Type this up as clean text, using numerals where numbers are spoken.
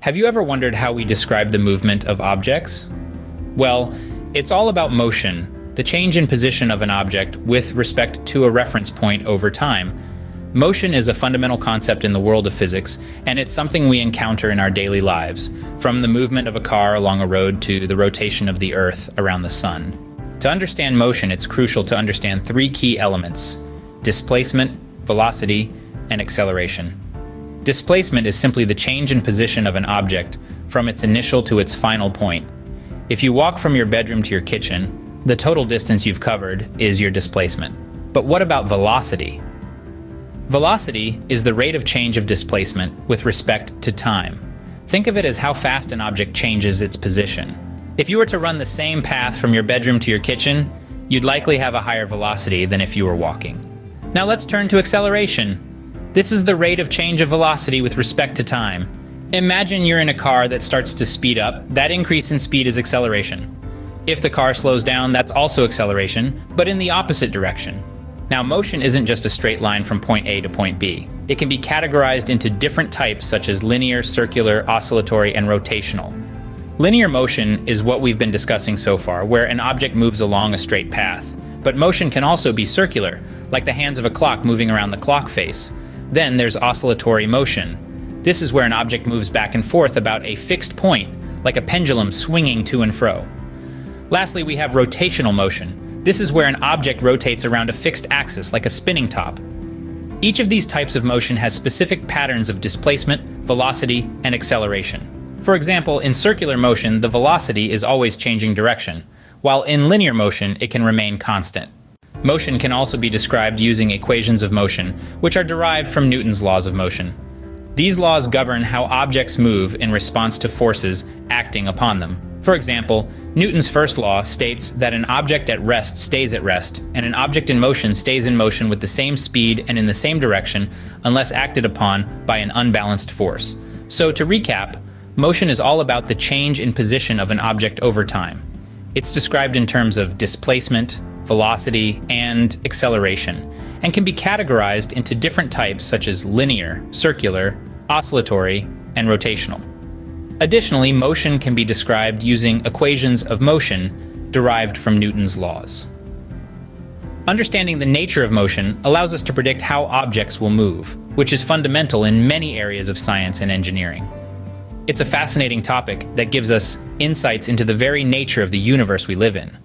Have you ever wondered how we describe the movement of objects? Well, it's all about motion, the change in position of an object with respect to a reference point over time. Motion is a fundamental concept in the world of physics, and it's something we encounter in our daily lives, from the movement of a car along a road to the rotation of the Earth around the Sun. To understand motion, it's crucial to understand three key elements: displacement, velocity, and acceleration. Displacement is simply the change in position of an object from its initial to its final point. If you walk from your bedroom to your kitchen, the total distance you've covered is your displacement. But what about velocity? Velocity is the rate of change of displacement with respect to time. Think of it as how fast an object changes its position. If you were to run the same path from your bedroom to your kitchen, you'd likely have a higher velocity than if you were walking. Now let's turn to acceleration. This is the rate of change of velocity with respect to time. Imagine you're in a car that starts to speed up. That increase in speed is acceleration. If the car slows down, that's also acceleration, but in the opposite direction. Now, motion isn't just a straight line from point A to point B. It can be categorized into different types such as linear, circular, oscillatory, and rotational. Linear motion is what we've been discussing so far, where an object moves along a straight path. But motion can also be circular, like the hands of a clock moving around the clock face. Then there's oscillatory motion. This is where an object moves back and forth about a fixed point, like a pendulum swinging to and fro. Lastly, we have rotational motion. This is where an object rotates around a fixed axis, like a spinning top. Each of these types of motion has specific patterns of displacement, velocity, and acceleration. For example, in circular motion, the velocity is always changing direction, while in linear motion, it can remain constant. Motion can also be described using equations of motion, which are derived from Newton's laws of motion. These laws govern how objects move in response to forces acting upon them. For example, Newton's first law states that an object at rest stays at rest, and an object in motion stays in motion with the same speed and in the same direction unless acted upon by an unbalanced force. So to recap, motion is all about the change in position of an object over time. It's described in terms of displacement, velocity, and acceleration, and can be categorized into different types such as linear, circular, oscillatory, and rotational. Additionally, motion can be described using equations of motion derived from Newton's laws. Understanding the nature of motion allows us to predict how objects will move, which is fundamental in many areas of science and engineering. It's a fascinating topic that gives us insights into the very nature of the universe we live in.